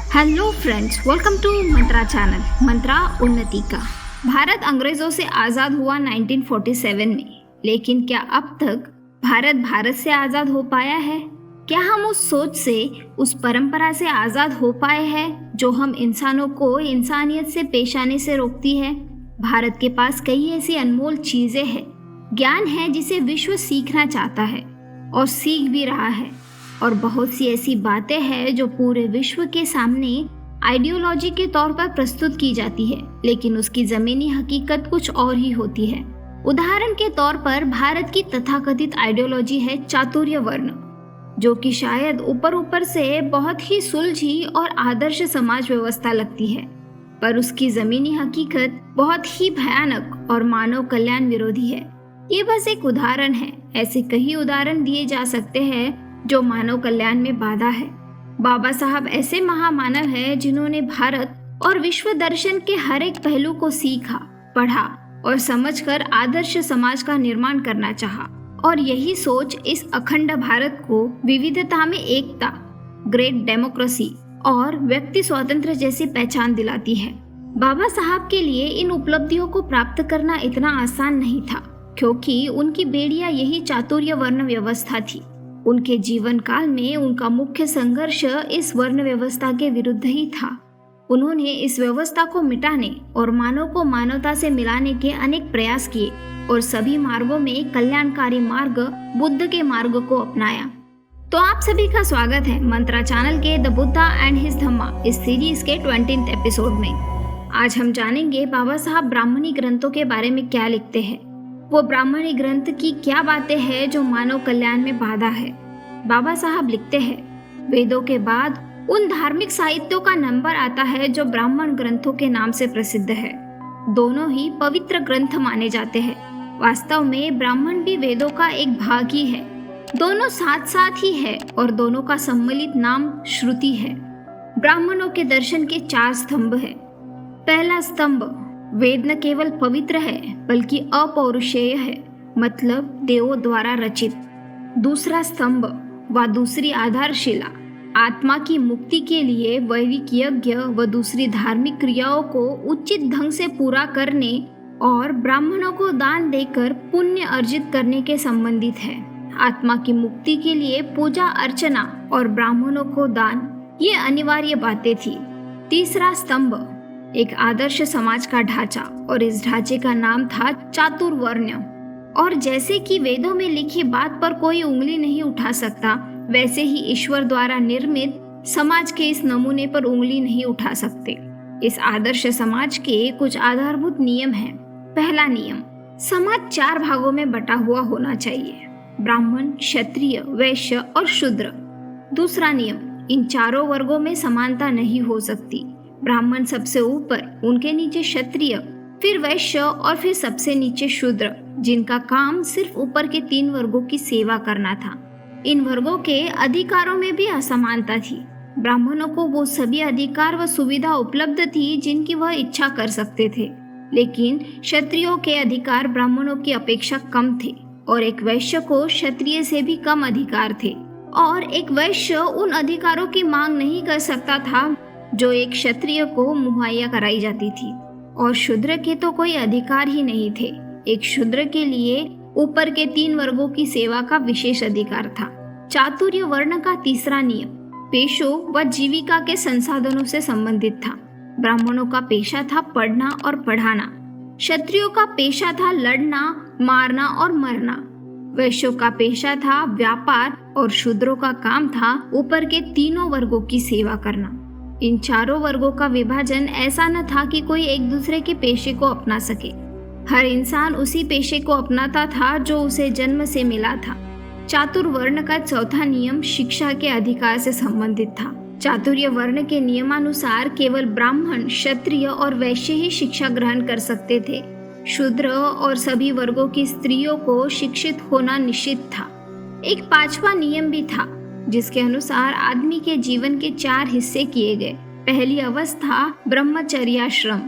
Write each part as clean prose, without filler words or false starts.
Hello friends, welcome to Mantra channel. Mantra Unnati का। भारत अंग्रेजों से आज़ाद हुआ 1947 में, लेकिन क्या अब तक भारत से आज़ाद हो पाया है? क्या हम उस सोच से, उस परंपरा से आज़ाद हो पाए हैं जो हम इंसानों को इंसानियत से पेश आने से रोकती है? भारत के पास कई ऐसी अनमोल चीजें हैं, ज्ञान है जिसे विश्व सीखना चाहता है और सीख भी रहा है, और बहुत सी ऐसी बातें हैं जो पूरे विश्व के सामने आइडियोलॉजी के तौर पर प्रस्तुत की जाती है, लेकिन उसकी जमीनी हकीकत कुछ और ही होती है। उदाहरण के तौर पर भारत की तथाकथित आइडियोलॉजी है चातुर्य वर्ण, जो कि शायद ऊपर ऊपर से बहुत ही सुलझी और आदर्श समाज व्यवस्था लगती है, पर उसकी जमीनी हकीकत बहुत ही भयानक और मानव कल्याण विरोधी है। ये बस एक उदाहरण है, ऐसे कई उदाहरण दिए जा सकते हैं जो मानव कल्याण में बाधा है। बाबा साहब ऐसे महामानव हैं जिन्होंने भारत और विश्व दर्शन के हर एक पहलू को सीखा, पढ़ा और समझकर आदर्श समाज का निर्माण करना चाहा, और यही सोच इस अखंड भारत को विविधता में एकता, ग्रेट डेमोक्रेसी और व्यक्ति स्वातंत्र्य जैसी पहचान दिलाती है। बाबा साहब के लिए इन उपलब्धियों को प्राप्त करना इतना आसान नहीं था, क्योंकि उनकी बेड़िया यही चातुर्य वर्ण व्यवस्था थी। उनके जीवन काल में उनका मुख्य संघर्ष इस वर्ण व्यवस्था के विरुद्ध ही था। उन्होंने इस व्यवस्था को मिटाने और मानव को मानवता से मिलाने के अनेक प्रयास किए और सभी मार्गों में कल्याणकारी मार्ग बुद्ध के मार्ग को अपनाया। तो आप सभी का स्वागत है मंत्रा चैनल के द बुद्धा एंड हिज धम्मा इस सीरीज के 20th एपिसोड में। आज हम जानेंगे बाबा साहब ब्राह्मणी ग्रंथों के बारे में क्या लिखते हैं। वो ब्राह्मणी ग्रंथ की क्या बातें हैं जो मानव कल्याण में बाधा है। बाबा साहब लिखते हैं, वेदों के बाद उन धार्मिक साहित्यों का नंबर आता है जो ब्राह्मण ग्रंथों के नाम से प्रसिद्ध है। दोनों ही पवित्र ग्रंथ माने जाते हैं। वास्तव में ब्राह्मण भी वेदों का एक भाग ही है। दोनों साथ साथ ही है और दोनों का सम्मिलित नाम श्रुति है। ब्राह्मणों के दर्शन के 4 स्तंभ है। पहला स्तंभ, वेद न केवल पवित्र है बल्कि अपौरुषेय है, मतलब देवों द्वारा रचित। दूसरा स्तंभ व दूसरी आधारशिला, आत्मा की मुक्ति के लिए वैदिक यज्ञ व दूसरी धार्मिक क्रियाओं को उचित ढंग से पूरा करने और ब्राह्मणों को दान देकर पुण्य अर्जित करने के संबंधित है। आत्मा की मुक्ति के लिए पूजा अर्चना और ब्राह्मणों को दान, ये अनिवार्य बातें थी। तीसरा स्तंभ, एक आदर्श समाज का ढांचा, और इस ढांचे का नाम था चातुर्वर्ण। और जैसे कि वेदों में लिखी बात पर कोई उंगली नहीं उठा सकता, वैसे ही ईश्वर द्वारा निर्मित समाज के इस नमूने पर उंगली नहीं उठा सकते। इस आदर्श समाज के कुछ आधारभूत नियम हैं। पहला नियम, समाज 4 भागों में बटा हुआ होना चाहिए, ब्राह्मण, क्षत्रिय, वैश्य और शूद्र। दूसरा नियम, इन चारों वर्गों में समानता नहीं हो सकती। ब्राह्मण सबसे ऊपर, उनके नीचे क्षत्रिय, फिर वैश्य और फिर सबसे नीचे शूद्र, जिनका काम सिर्फ ऊपर के 3 वर्गों की सेवा करना था। इन वर्गों के अधिकारों में भी असमानता थी। ब्राह्मणों को वो सभी अधिकार व सुविधा उपलब्ध थी जिनकी वह इच्छा कर सकते थे, लेकिन क्षत्रियों के अधिकार ब्राह्मणों की अपेक्षा कम थे, और एक वैश्य को क्षत्रिय से भी कम अधिकार थे, और एक वैश्य उन अधिकारों की मांग नहीं कर सकता था जो एक क्षत्रिय को मुहैया कराई जाती थी। और शूद्र के तो कोई अधिकार ही नहीं थे। एक शूद्र के लिए ऊपर के 3 वर्गों की सेवा का विशेष अधिकार था। चातुर्य वर्ण का तीसरा नियम पेशों व जीविका के संसाधनों से संबंधित था। ब्राह्मणों का पेशा था पढ़ना और पढ़ाना, क्षत्रियों का पेशा था लड़ना, मारना और मरना, वैश्यों का पेशा था व्यापार, और शूद्रों का काम था ऊपर के 3 वर्गों की सेवा करना। इन 4 वर्गों का विभाजन ऐसा न था कि कोई एक दूसरे के पेशे को अपना सके। हर इंसान उसी पेशे को अपनाता था जो उसे जन्म से मिला था। चातुर्वर्ण का चौथा नियम शिक्षा के अधिकार से संबंधित था। चातुर्य वर्ण के नियमानुसार केवल ब्राह्मण, क्षत्रिय और वैश्य ही शिक्षा ग्रहण कर सकते थे। शूद्र और सभी वर्गों की स्त्रियों को शिक्षित होना निषिद्ध था। एक 5वां नियम भी था, जिसके अनुसार आदमी के जीवन के 4 हिस्से किए गए। पहली अवस्था ब्रह्मचर्याश्रम,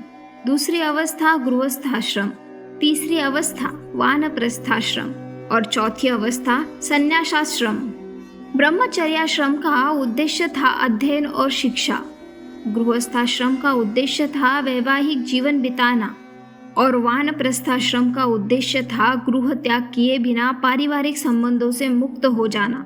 दूसरी अवस्था गृहस्थाश्रम, तीसरी अवस्था वानप्रस्थाश्रम और चौथी अवस्था संन्यासाश्रम। ब्रह्मचर्याश्रम का उद्देश्य था अध्ययन और शिक्षा। गृहस्थाश्रम का उद्देश्य था वैवाहिक जीवन बिताना और वानप्रस्थाश्रम का उद्देश्य था गृह त्याग किए बिना पारिवारिक संबंधों से मुक्त हो जाना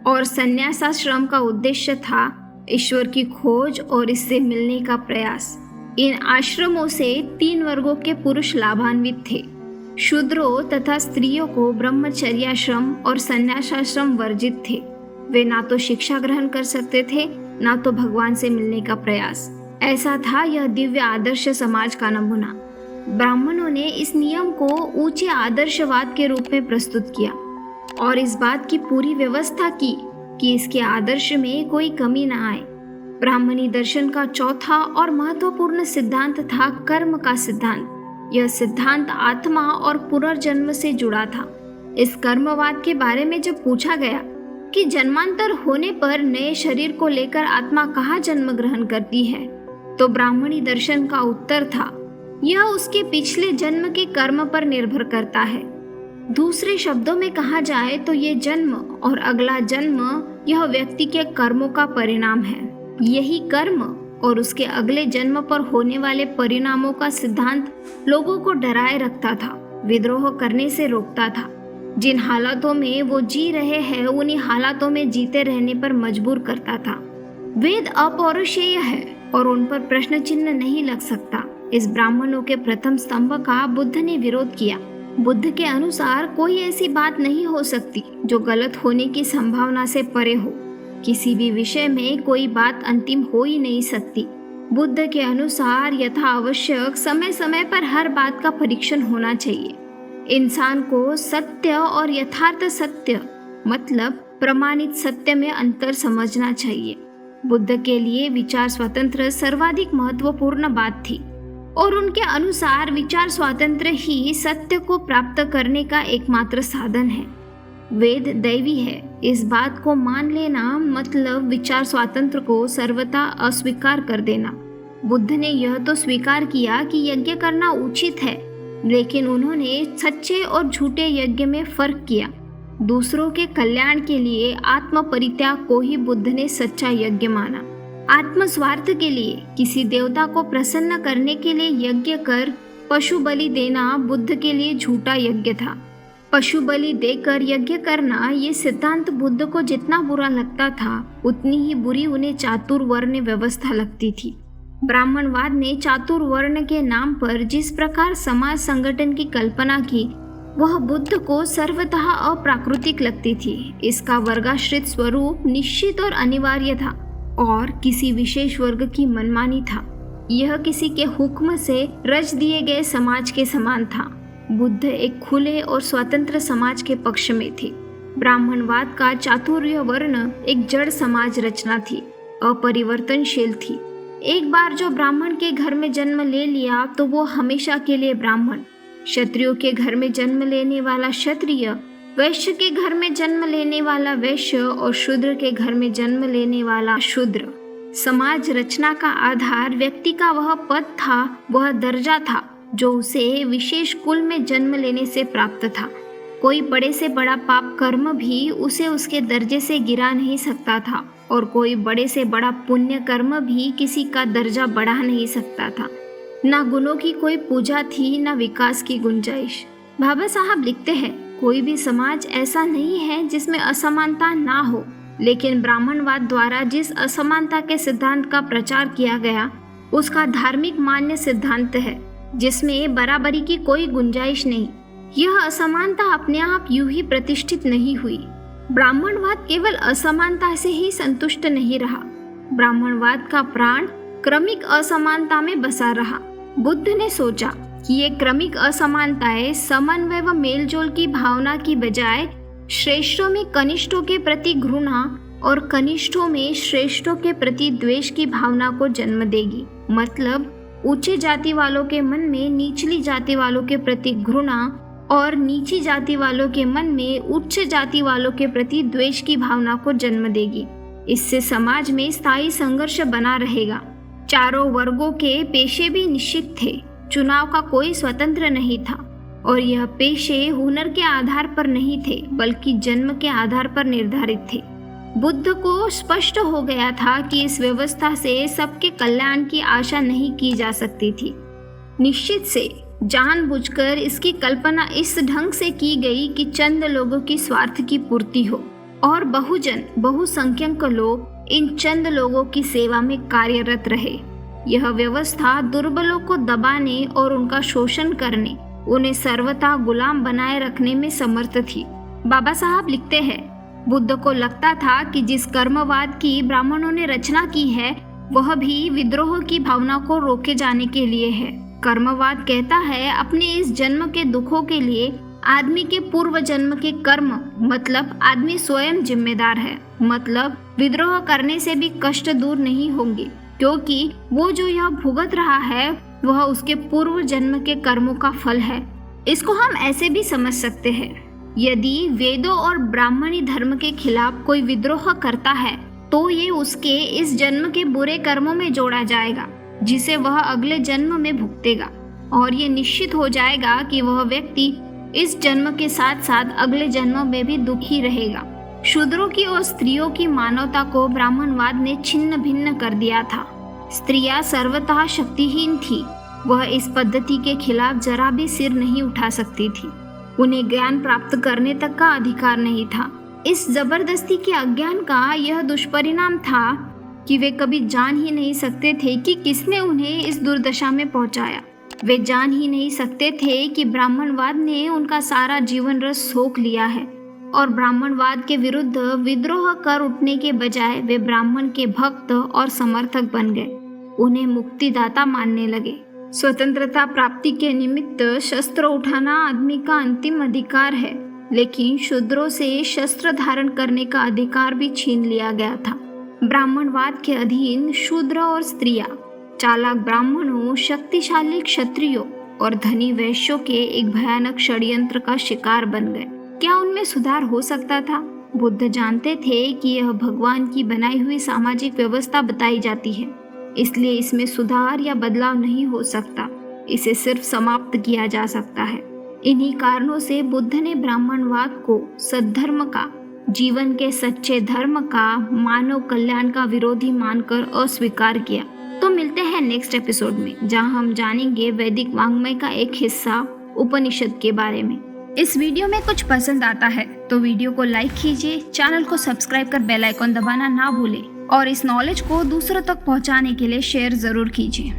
और संन्यासाश्रम का उद्देश्य था ईश्वर की खोज और इससे मिलने का प्रयास। इन आश्रमों से 3 वर्गों के पुरुष लाभान्वित थे। शूद्रों तथा स्त्रियों को ब्रह्मचर्याश्रम और संन्यासाश्रम वर्जित थे। वे ना तो शिक्षा ग्रहण कर सकते थे, ना तो भगवान से मिलने का प्रयास। ऐसा था यह दिव्य आदर्श समाज का नमूना। ब्राह्मणों ने इस नियम को ऊंचे आदर्शवाद के रूप में प्रस्तुत किया और इस बात की पूरी व्यवस्था की कि इसके आदर्श में कोई कमी न आए। ब्राह्मणी दर्शन का चौथा और महत्वपूर्ण सिद्धांत था कर्म का सिद्धांत। यह सिद्धांत आत्मा और पुनर्जन्म से जुड़ा था। इस कर्मवाद के बारे में जब पूछा गया कि जन्मांतर होने पर नए शरीर को लेकर आत्मा कहाँ जन्म ग्रहण करती है, तो ब्राह्मणी दर्शन का उत्तर था यह उसके पिछले जन्म के कर्म पर निर्भर करता है। दूसरे शब्दों में कहा जाए तो ये जन्म और अगला जन्म यह व्यक्ति के कर्मों का परिणाम है। यही कर्म और उसके अगले जन्म पर होने वाले परिणामों का सिद्धांत लोगों को डराए रखता था, विद्रोह करने से रोकता था। जिन हालातों में वो जी रहे हैं उन्हीं हालातों में जीते रहने पर मजबूर करता था। वेद अपौरुषेय है और उन पर प्रश्न चिन्ह नहीं लग सकता। इस ब्राह्मणों के प्रथम स्तंभ का बुद्ध ने विरोध किया। बुद्ध के अनुसार कोई ऐसी बात नहीं हो सकती जो गलत होने की संभावना से परे हो। किसी भी विषय में कोई बात अंतिम हो ही नहीं सकती। बुद्ध के अनुसार यथा आवश्यक समय समय पर हर बात का परीक्षण होना चाहिए। इंसान को सत्य और यथार्थ सत्य मतलब प्रमाणित सत्य में अंतर समझना चाहिए। बुद्ध के लिए विचार स्वतंत्र सर्वाधिक महत्वपूर्ण बात थी और उनके अनुसार विचार स्वातंत्र्य ही सत्य को प्राप्त करने का एकमात्र साधन है। वेद दैवी है, इस बात को मान लेना मतलब विचार स्वातंत्र्य को सर्वथा अस्वीकार कर देना। बुद्ध ने यह तो स्वीकार किया कि यज्ञ करना उचित है, लेकिन उन्होंने सच्चे और झूठे यज्ञ में फर्क किया। दूसरों के कल्याण के लिए आत्म परित्याग को ही बुद्ध ने सच्चा यज्ञ माना। आत्म स्वार्थ के लिए किसी देवता को प्रसन्न करने के लिए यज्ञ कर पशु बलि देना बुद्ध के लिए झूठा यज्ञ था। पशु बलि देकर यज्ञ करना ये सिद्धांत बुद्ध को जितना बुरा लगता था उतनी ही बुरी उन्हें चातुर्वर्ण व्यवस्था लगती थी। ब्राह्मणवाद ने चातुर्वर्ण के नाम पर जिस प्रकार समाज संगठन की कल्पना की वह बुद्ध को सर्वतः अप्राकृतिक लगती थी। इसका वर्गाश्रित स्वरूप निश्चित और अनिवार्य था और किसी विशेष वर्ग की मनमानी था। यह किसी के हुक्म से रच दिए गए समाज के समान था। बुद्ध एक खुले और स्वतंत्र समाज के पक्ष में थे। ब्राह्मणवाद का चातुर्य वर्ण एक जड़ समाज रचना थी, अपरिवर्तनशील थी। एक बार जो ब्राह्मण के घर में जन्म ले लिया तो वो हमेशा के लिए ब्राह्मण। क्षत्रियों के घर में जन्म लेने वाला क्षत्रिय, वैश्य के घर में जन्म लेने वाला वैश्य और शूद्र के घर में जन्म लेने वाला शूद्र। समाज रचना का आधार व्यक्ति का वह पद था, वह दर्जा था जो उसे विशेष कुल में जन्म लेने से प्राप्त था। कोई बड़े से बड़ा पाप कर्म भी उसे उसके दर्जे से गिरा नहीं सकता था और कोई बड़े से बड़ा पुण्य कर्म भी किसी का दर्जा बढ़ा नहीं सकता था। ना गुणों की कोई पूजा थी, ना विकास की गुंजाइश। बाबा साहब लिखते हैं, कोई भी समाज ऐसा नहीं है जिसमें असमानता ना हो, लेकिन ब्राह्मणवाद द्वारा जिस असमानता के सिद्धांत का प्रचार किया गया उसका धार्मिक मान्य सिद्धांत है जिसमें बराबरी की कोई गुंजाइश नहीं। यह असमानता अपने आप यूं ही प्रतिष्ठित नहीं हुई। ब्राह्मणवाद केवल असमानता से ही संतुष्ट नहीं रहा। ब्राह्मणवाद का प्राण क्रमिक असमानता में बसा रहा। बुद्ध ने सोचा कि ये क्रमिक असमानताएं समन्वय व मेलजोल की भावना की बजाय श्रेष्ठों में कनिष्ठों के प्रति घृणा और कनिष्ठों में श्रेष्ठों के प्रति द्वेष की भावना को जन्म देगी। मतलब ऊंचे जाति वालों के मन में निचली जाति वालों के प्रति घृणा और नीची जाति वालों के मन में उच्च जाति वालों के प्रति द्वेष की भावना को जन्म देगी। इससे समाज में स्थायी संघर्ष बना रहेगा। चारों वर्गों के पेशे भी निश्चित थे, चुनाव का कोई स्वतंत्र नहीं था और यह पेशे हुनर के आधार पर नहीं थे बल्कि जन्म के आधार पर निर्धारित थे। बुद्ध को स्पष्ट हो गया था कि इस व्यवस्था से सबके कल्याण की आशा नहीं की जा सकती थी। निश्चित से जानबूझकर इसकी कल्पना इस ढंग से की गई कि चंद लोगों की स्वार्थ की पूर्ति हो और बहुसंख्यक लोग इन चंद लोगों की सेवा में कार्यरत रहे। यह व्यवस्था दुर्बलों को दबाने और उनका शोषण करने, उन्हें सर्वथा गुलाम बनाए रखने में समर्थ थी। बाबा साहब लिखते हैं, बुद्ध को लगता था कि जिस कर्मवाद की ब्राह्मणों ने रचना की है वह भी विद्रोह की भावना को रोके जाने के लिए है। कर्मवाद कहता है अपने इस जन्म के दुखों के लिए आदमी के पूर्व जन्म के कर्म, मतलब आदमी स्वयं जिम्मेदार है। मतलब विद्रोह करने से भी कष्ट दूर नहीं होंगे, क्योंकि वो जो यह भुगत रहा है वह उसके पूर्व जन्म के कर्मों का फल है। इसको हम ऐसे भी समझ सकते हैं, यदि वेदों और ब्राह्मणी धर्म के खिलाफ कोई विद्रोह करता है तो ये उसके इस जन्म के बुरे कर्मों में जोड़ा जाएगा, जिसे वह अगले जन्म में भुगतेगा, और ये निश्चित हो जाएगा कि वह व्यक्ति इस जन्म के साथ साथ अगले जन्म में भी दुखी रहेगा। शूद्रों की और स्त्रियों की मानवता को ब्राह्मणवाद ने छिन्न भिन्न कर दिया था। स्त्रियां सर्वतः शक्तिहीन थी, वह इस पद्धति के खिलाफ जरा भी सिर नहीं उठा सकती थी। उन्हें ज्ञान प्राप्त करने तक का अधिकार नहीं था। इस जबरदस्ती के अज्ञान का यह दुष्परिणाम था कि वे कभी जान ही नहीं सकते थे कि किसने उन्हें इस दुर्दशा में पहुंचाया। वे जान ही नहीं सकते थे कि ब्राह्मणवाद ने उनका सारा जीवन रस सोख लिया है, और ब्राह्मणवाद के विरुद्ध विद्रोह कर उठने के बजाय वे ब्राह्मण के भक्त और समर्थक बन गए, उन्हें मुक्तिदाता मानने लगे। स्वतंत्रता प्राप्ति के निमित्त शस्त्र उठाना आदमी का अंतिम अधिकार है, लेकिन शूद्रों से शस्त्र धारण करने का अधिकार भी छीन लिया गया था। ब्राह्मणवाद के अधीन शूद्र और स्त्रियां चालाक ब्राह्मणों, शक्तिशाली क्षत्रियों और धनी वैश्यों के एक भयानक षड्यंत्र का शिकार बन गए। क्या उनमें सुधार हो सकता था? बुद्ध जानते थे कि यह भगवान की बनाई हुई सामाजिक व्यवस्था बताई जाती है, इसलिए इसमें सुधार या बदलाव नहीं हो सकता, इसे सिर्फ समाप्त किया जा सकता है। इन्हीं कारणों से बुद्ध ने ब्राह्मणवाद को सद्धर्म का, जीवन के सच्चे धर्म का, मानव कल्याण का विरोधी मानकर अस्वीकार किया। तो मिलते हैं नेक्स्ट एपिसोड में, जहां हम जानेंगे वैदिक वाङ्मय का एक हिस्सा उपनिषद के बारे में। इस वीडियो में कुछ पसंद आता है तो वीडियो को लाइक कीजिए, चैनल को सब्सक्राइब कर बेल आइकॉन दबाना ना भूलें और इस नॉलेज को दूसरों तक पहुंचाने के लिए शेयर जरूर कीजिए।